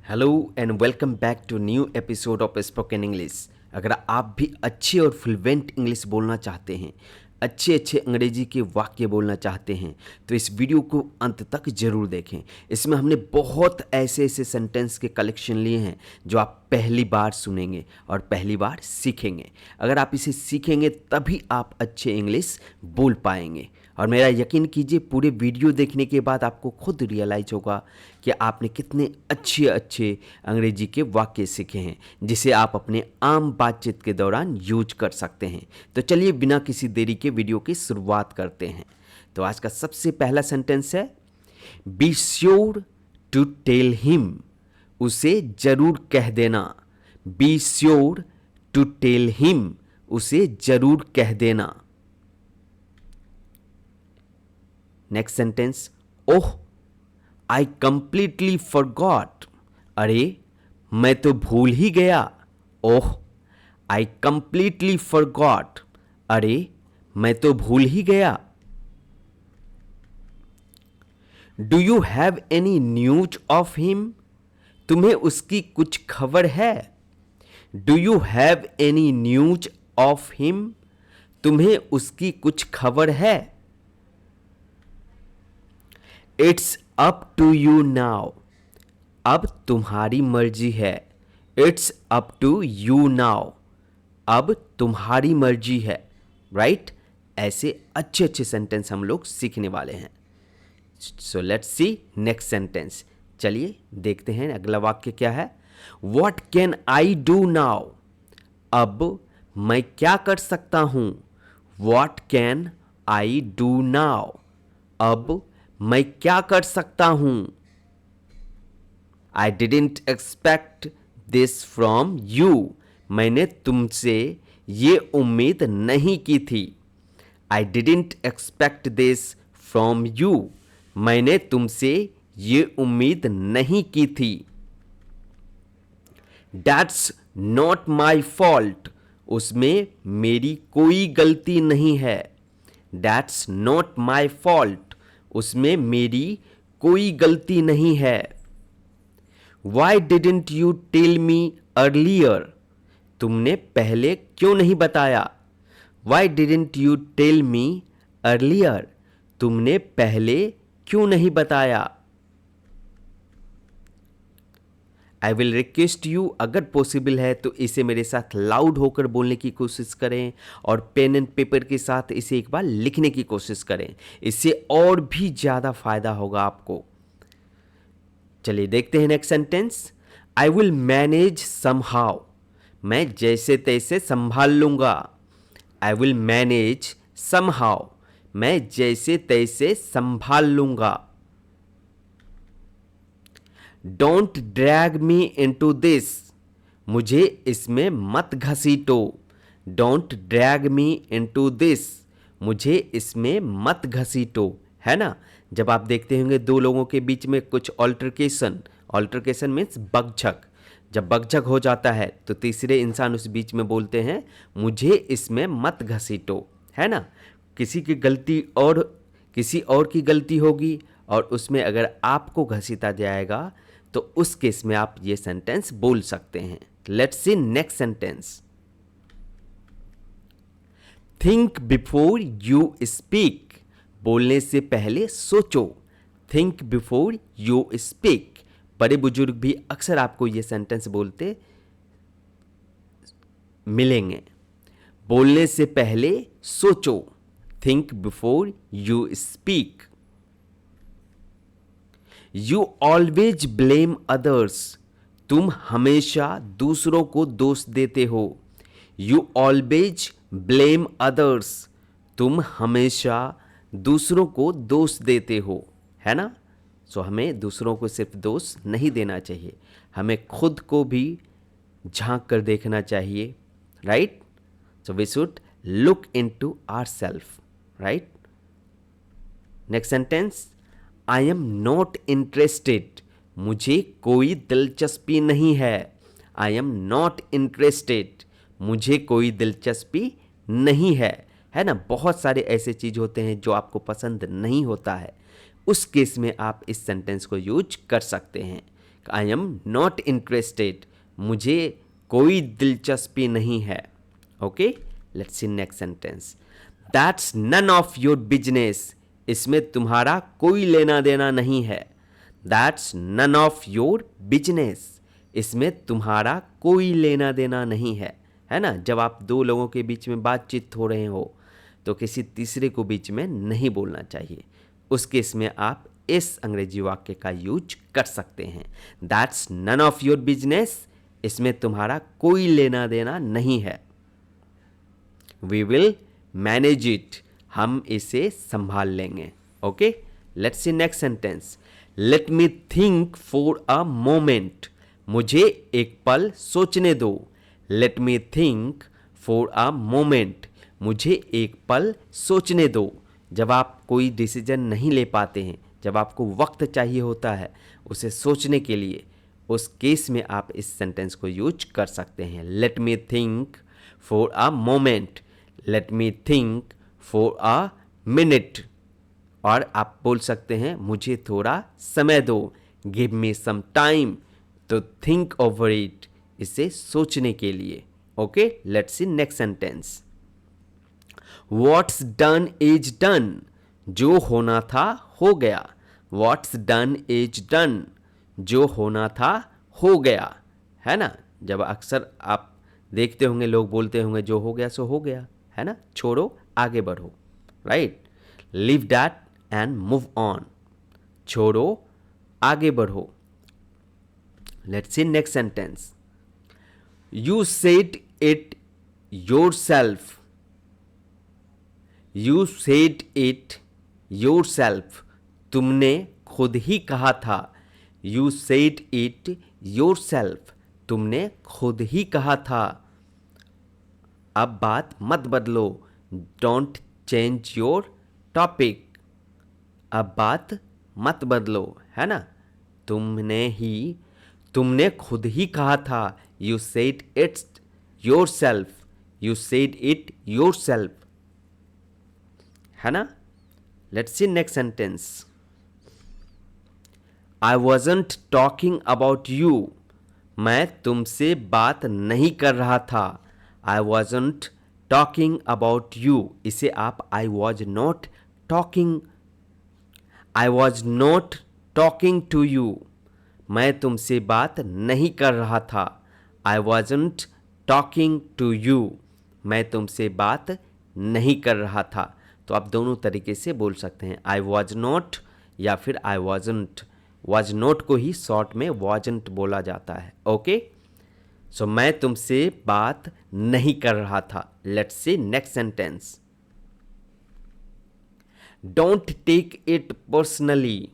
Hello and welcome back to new episode of spoken English. अगर आप भी अच्छे और फ्लुएंट इंग्लिश बोलना चाहते हैं, अच्छे अच्छे अंग्रेजी के वाक्य बोलना चाहते हैं, तो इस वीडियो को अंत तक ज़रूर देखें। इसमें हमने बहुत ऐसे ऐसे सेंटेंस के कलेक्शन लिए हैं जो आप पहली बार सुनेंगे और पहली बार सीखेंगे। अगर आप इसे सीखेंगे तभी आप अच्छे इंग्लिश बोल पाएंगे। और मेरा यकीन कीजिए, पूरे वीडियो देखने के बाद आपको खुद रियलाइज होगा कि आपने कितने अच्छे अच्छे अंग्रेजी के वाक्य सीखे हैं जिसे आप अपने आम बातचीत के दौरान यूज कर सकते हैं। तो चलिए बिना किसी देरी के वीडियो की शुरुआत करते हैं। तो आज का सबसे पहला सेंटेंस है, be sure to tell him. उसे जरूर कह देना। Be sure to tell him. उसे जरूर कह देना। Next sentence, oh I completely forgot. अरे मैं तो भूल ही गया। Oh I completely forgot. अरे मैं तो भूल ही गया। Do you have any news of him. तुम्हें उसकी कुछ खबर है। Do you have any news of him. तुम्हें उसकी कुछ खबर है। It's up to you now. अब तुम्हारी मर्जी है। It's up to you now. अब तुम्हारी मर्जी है। राइट? ऐसे अच्छे अच्छे सेंटेंस हम लोग सीखने वाले हैं। So let's see next sentence. चलिए देखते हैं अगला वाक्य क्या है। What can I do now. अब मैं क्या कर सकता हूं। What can I do now. अब मैं क्या कर सकता हूं। I didn't expect this from you. मैंने तुमसे ये उम्मीद नहीं की थी। I didn't expect this from you. मैंने तुमसे ये उम्मीद नहीं की थी। That's not my fault. उसमें मेरी कोई गलती नहीं है। That's not my fault. उसमें मेरी कोई गलती नहीं है। Why didn't you tell me earlier. तुमने पहले क्यों नहीं बताया। Why didn't you tell me earlier. तुमने पहले क्यों नहीं बताया। आई विल रिक्वेस्ट यू, अगर पॉसिबल है तो इसे मेरे साथ लाउड होकर बोलने की कोशिश करें और पेन एंड पेपर के साथ इसे एक बार लिखने की कोशिश करें। इससे और भी ज़्यादा फायदा होगा आपको। चलिए देखते हैं next sentence. I will manage somehow. मैं जैसे तैसे संभाल लूंगा। I will manage somehow. मैं जैसे तैसे संभाल लूंगा। Don't drag me into this. मुझे इसमें मत घसीटो। Don't drag me into this. मुझे इसमें मत घसीटो। है ना? जब आप देखते होंगे दो लोगों के बीच में कुछ ऑल्टरकेशन मीन्स बकझक। जब बकझक हो जाता है तो तीसरे इंसान उस बीच में बोलते हैं, मुझे इसमें मत घसीटो। है ना? किसी की गलती और किसी और की गलती होगी और उसमें अगर आपको घसीटा जाएगा तो उस केस में आप ये सेंटेंस बोल सकते हैं। Let's see next sentence. Think before you speak. बोलने से पहले सोचो। Think before you speak. बड़े बुजुर्ग भी अक्सर आपको ये सेंटेंस बोलते मिलेंगे। बोलने से पहले सोचो। Think before you speak. You always blame others. तुम हमेशा दूसरों को दोष देते हो। You always blame others. तुम हमेशा दूसरों को दोष देते हो। है ना? सो हमें दूसरों को सिर्फ दोष नहीं देना चाहिए, हमें खुद को भी झांक कर देखना चाहिए। Right? So we should look into ourself. Right? Next sentence, I am not interested. मुझे कोई दिलचस्पी नहीं है। I am not interested. मुझे कोई दिलचस्पी नहीं है। है ना? बहुत सारे ऐसे चीज़ होते हैं जो आपको पसंद नहीं होता है। उस केस में आप इस सेंटेंस को यूज कर सकते हैं। आई एम नॉट इंटरेस्टेड, मुझे कोई दिलचस्पी नहीं है. Okay, let's see next sentence. That's none of your business, इसमें तुम्हारा कोई लेना देना नहीं है. That's none of your business, इसमें तुम्हारा कोई लेना देना नहीं है ना. जब आप दो लोगों के बीच में बातचीत हो रहे हो तो किसी तीसरे को बीच में नहीं बोलना चाहिए. उस केस में आप इस अंग्रेजी वाक्य का यूज कर सकते हैं. That's none of your business, इसमें तुम्हारा कोई लेना देना नहीं है. वी विल मैनेज इट, हम इसे संभाल लेंगे. Okay, let's see next sentence. Late me think for a moment, मुझे एक पल सोचने दो. Late me think for a moment, मुझे एक पल सोचने दो. जब आप कोई डिसीजन नहीं ले पाते हैं, जब आपको वक्त चाहिए होता है उसे सोचने के लिए, उस केस में आप इस सेंटेंस को यूज कर सकते हैं. Let me think for a moment, let me think for a minute. और आप बोल सकते हैं मुझे थोड़ा समय दो. Give me some time to think over it, इसे सोचने के लिए. Okay, let's see next sentence. What's done is done, जो होना था हो गया. व्हाट्स डन इज डन, जो होना था हो गया, है ना. जब अक्सर आप देखते होंगे लोग बोलते होंगे जो हो गया सो हो गया, है ना. छोड़ो आगे बढ़ो, right. Leave that and move on, छोड़ो आगे बढ़ो. Let's see next sentence. You said it yourself, you said it yourself, तुमने खुद ही कहा था. यू सेड इट योरसेल्फ, तुमने खुद ही कहा था. अब बात मत बदलो. डोंट चेंज योर टॉपिक, अब बात मत बदलो, है ना. तुमने खुद ही कहा था. You said it's yourself, you said it yourself, है ना. Let's see next sentence. I wasn't talking about you, मैं तुमसे बात नहीं कर रहा था. I wasn't talking about you, इसे आप I was not talking, I was not talking to you, मैं तुमसे बात नहीं कर रहा था. I wasn't talking to you, मैं तुमसे बात नहीं कर रहा था. तो आप दोनों तरीके से बोल सकते हैं, आई वॉज नॉट या फिर आई वॉजंट. वॉज नॉट को ही शॉर्ट में वॉजंट बोला जाता है. ओके, सो मैं तुमसे बात नहीं कर रहा था. Let's see next sentence. Don't take it personally,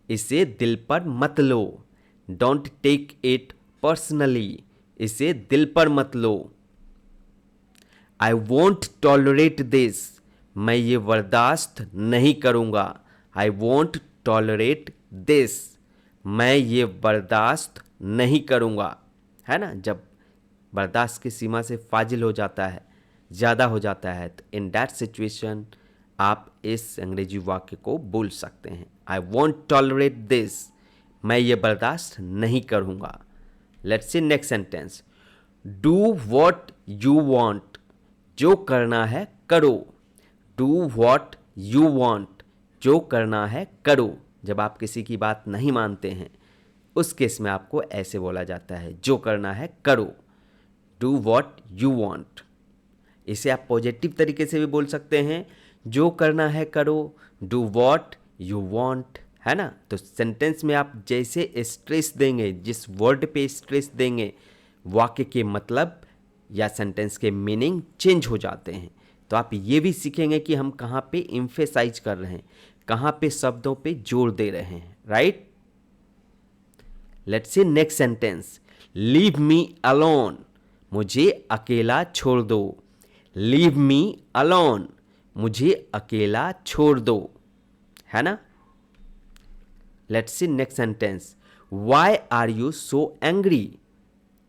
इसे दिल पर मत लो. डोंट टेक इट पर्सनली, इसे दिल पर मत लो. आई वोंट टॉलरेट दिस, मैं ये बर्दाश्त नहीं करूँगा. आई वोंट टॉलरेट दिस, मैं ये बर्दाश्त नहीं करूँगा, है ना. जब बर्दाश्त की सीमा से फाजिल हो जाता है, ज़्यादा हो जाता है, तो इन दैट सिचुएशन आप इस अंग्रेजी वाक्य को बोल सकते हैं. आई वोंट टॉलरेट दिस, मैं ये बर्दाश्त नहीं करूँगा. Let's see next sentence. Do what you want, जो करना है करो. डू वॉट यू वॉन्ट, जो करना है करो. जब आप किसी की बात नहीं मानते हैं उस केस में आपको ऐसे बोला जाता है, जो करना है करो. डू वॉट यू वॉन्ट, इसे आप पॉजिटिव तरीके से भी बोल सकते हैं, जो करना है करो. डू वॉट यू वॉन्ट, है ना. तो सेंटेंस में आप जैसे स्ट्रेस देंगे, जिस वर्ड पे स्ट्रेस देंगे, वाक्य के मतलब या सेंटेंस के मीनिंग चेंज हो जाते हैं. तो आप ये भी सीखेंगे कि हम कहाँ पे एम्फेसाइज कर रहे हैं, कहाँ पे शब्दों पे जोर दे रहे हैं, right. Let's see next sentence. Leave me alone, मुझे अकेला छोड़ दो. लीव मी अलोन, मुझे अकेला छोड़ दो, है ना. Let's see next sentence. Why are you so angry,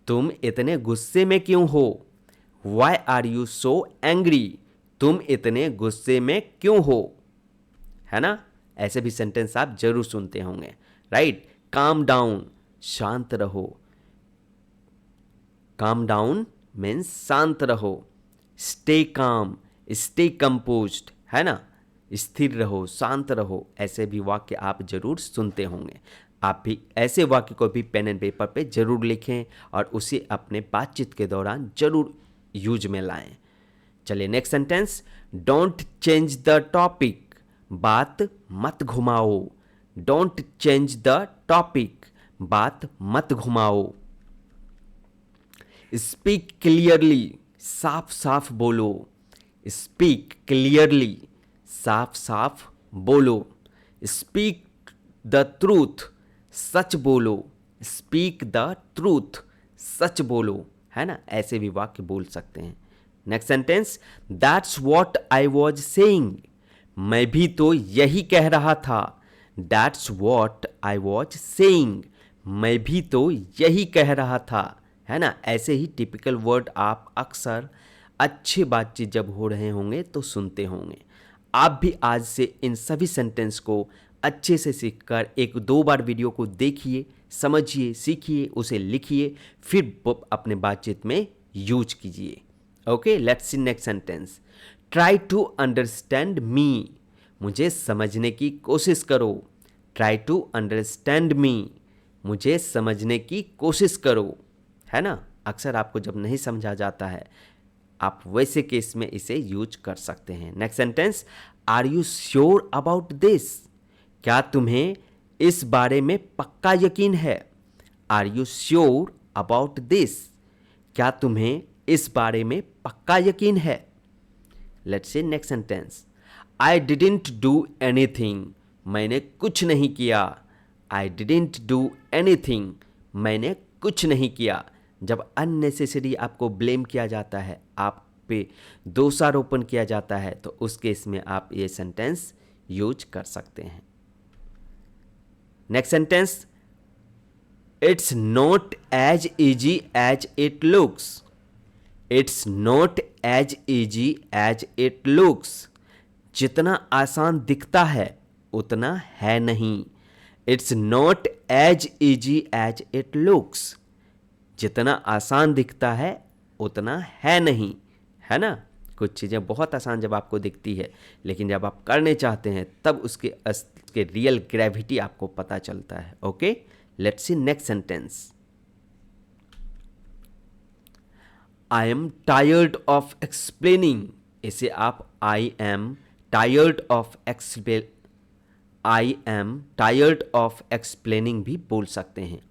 तुम इतने गुस्से में क्यों हो. Why are you so angry, तुम इतने गुस्से में क्यों हो, है ना. ऐसे भी सेंटेंस आप जरूर सुनते होंगे, राइट. काम डाउन, शांत रहो। काम डाउन मीन्स शांत रहो। स्टे काम, स्टे कंपोज्ड, है ना, स्थिर रहो, शांत रहो। ऐसे भी वाक्य आप जरूर सुनते होंगे। आप भी ऐसे वाक्य को भी पेन एंड पेपर पे जरूर लिखें और उसे अपने बातचीत के दौरान जरूर यूज में लाएं। चलिए next sentence, don't change the topic, बात मत घुमाओ। डोंट चेंज द टॉपिक, बात मत घुमाओ। स्पीक क्लियरली, साफ साफ बोलो। स्पीक क्लियरली, साफ साफ बोलो। स्पीक द ट्रूथ, सच बोलो। स्पीक द ट्रूथ, सच बोलो, है ना। ऐसे भी वाक्य बोल सकते हैं। Next sentence, that's what I was saying, मैं भी तो यही कह रहा था। That's what I was saying, मैं भी तो यही कह रहा था, है ना। ऐसे ही टिपिकल वर्ड आप अक्सर अच्छी बातचीत जब हो रहे होंगे तो सुनते होंगे। आप भी आज से इन सभी सेंटेंस को अच्छे से सीखकर 1-2 बार वीडियो को देखिए, समझिए, सीखिए, उसे लिखिए, फिर अपने बातचीत में यूज कीजिए। Okay, let's see next sentence, try to understand me, मुझे समझने की कोशिश करो। ट्राई टू अंडरस्टैंड मी, मुझे समझने की कोशिश करो, है ना। अक्सर आपको जब नहीं समझा जाता है आप वैसे केस में इसे यूज कर सकते हैं। Next sentence, are you sure about this, क्या तुम्हें इस बारे में पक्का यकीन है। Are you sure about this, क्या तुम्हें इस बारे में पक्का यकीन है। Let's say next sentence, I didn't do anything, मैंने कुछ नहीं किया। आई डिडंट डू एनीथिंग, मैंने कुछ नहीं किया। जब अननेसेसरी आपको ब्लेम किया जाता है, आप पे दोषारोपण किया जाता है, तो उस केस में आप ये सेंटेंस यूज कर सकते हैं। Next sentence, it's not as easy as it looks. It's not as easy as it looks, जितना आसान दिखता है उतना है नहीं। It's not as easy as it looks, जितना आसान दिखता है उतना है नहीं, है ना। कुछ चीज़ें बहुत आसान जब आपको दिखती है, लेकिन जब आप करने चाहते हैं तब उसके रियल ग्रेविटी आपको पता चलता है। Okay, let's see next sentence, I am tired of explaining, इसे आप I am tired of explaining भी बोल सकते हैं।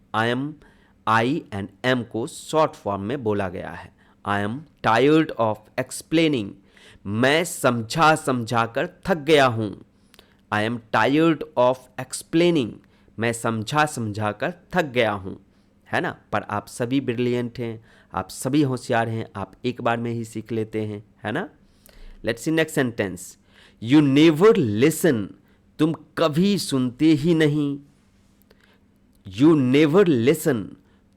आई एंड एम को शॉर्ट फॉर्म में बोला गया है। I am tired of explaining, मैं समझा कर थक गया हूं। I am tired of explaining, मैं समझा कर थक गया हूं, है ना। पर आप सभी ब्रिलियंट हैं, आप सभी होशियार हैं, आप एक बार में ही सीख लेते हैं, है ना। Let's see next sentence, you never listen, तुम कभी सुनते ही नहीं। यू नेवर लिसन,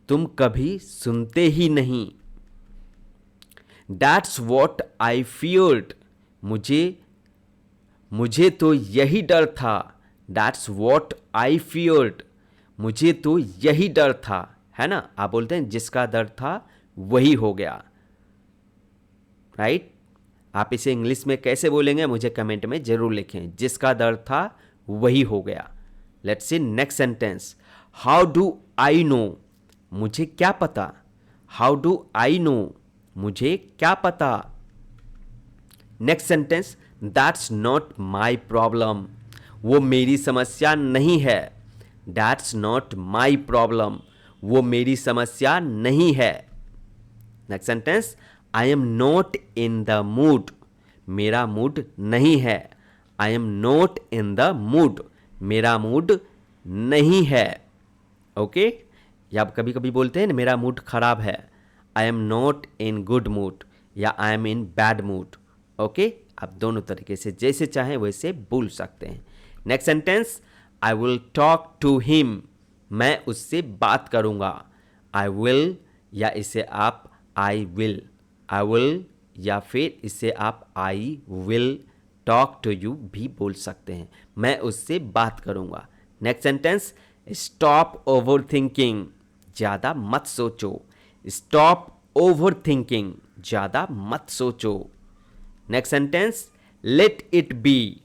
तुम कभी सुनते ही नहीं। दैट्स वॉट आई फियर्ड, मुझे तो यही डर था। दैट्स वॉट आई फियर्ड, मुझे तो यही डर था, है ना। आप बोलते हैं जिसका डर था वही हो गया, राइट। आप इसे इंग्लिश में कैसे बोलेंगे मुझे कमेंट में जरूर लिखें। जिसका डर था वही हो गया। Let's see next sentence, how do I know, मुझे क्या पता। हाउ डू आई नो, मुझे क्या पता। Next sentence, that's not my problem, वो मेरी समस्या नहीं है। दैट्स नॉट माई प्रॉब्लम, वो मेरी समस्या नहीं है। Next sentence, I am not in the mood, मेरा मूड नहीं है। I am not in the mood, मेरा मूड नहीं है। ओके, या आप कभी कभी बोलते हैं ना मेरा मूड खराब है, I am not in good mood या I am in bad mood. Okay, आप दोनों तरीके से जैसे चाहें वैसे बोल सकते हैं। Next sentence, I will talk to him, मैं उससे बात करूंगा। आई विल या इसे आप आई विल या फिर इसे आप I will talk to you भी बोल सकते हैं। मैं उससे बात करूंगा। Next sentence, stop over thinking, ज़्यादा मत सोचो। स्टॉप ओवर थिंकिंग, ज़्यादा मत सोचो। Next sentence, let it be,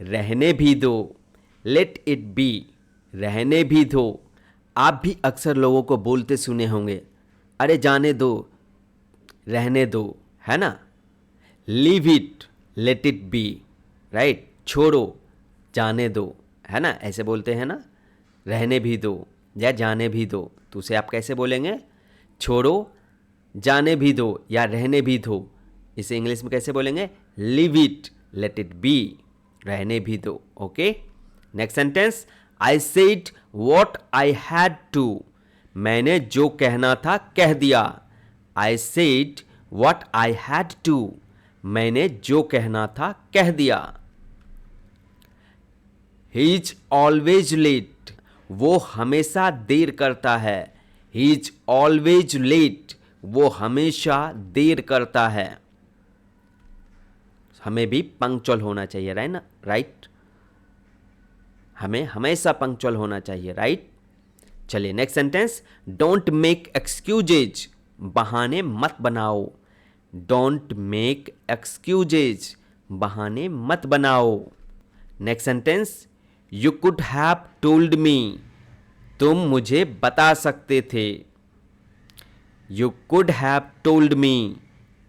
रहने भी दो। लेट इट बी, रहने भी दो। आप भी अक्सर लोगों को बोलते सुने होंगे, अरे जाने दो, रहने दो, है ना। Leave it, let it B, right. छोड़ो, जाने दो, है ना, ऐसे बोलते हैं ना। रहने भी दो या जाने भी दो, तो उसे आप कैसे बोलेंगे? छोड़ो, जाने भी दो या रहने भी दो। इसे इंग्लिश में कैसे बोलेंगे? Leave it, let it be, रहने भी दो। Okay, next sentence, I said what I had to, मैंने जो कहना था कह दिया। I said what I had to, मैंने जो कहना था कह दिया। ही इज ऑलवेज लेट, वो हमेशा देर करता है। ही इज ऑलवेज लेट, वो हमेशा देर करता है। हमें भी पंक्चुअल होना चाहिए, राइट। हमें हमेशा पंक्चुअल होना चाहिए, राइट। चलिए next sentence, don't make excuses, बहाने मत बनाओ। डोंट मेक एक्सक्यूजेज, बहाने मत बनाओ। Next sentence, you could have told me, तुम मुझे बता सकते थे। You could have told me,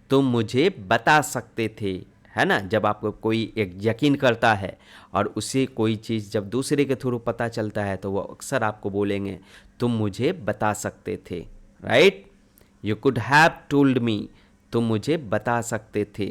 तुम मुझे बता सकते थे, है ना। जब आपको कोई एक यकीन करता है और उसे कोई चीज़ जब दूसरे के थ्रू पता चलता है तो वो अक्सर आपको बोलेंगे तुम मुझे बता सकते थे, right. You could have told me, तुम मुझे बता सकते थे।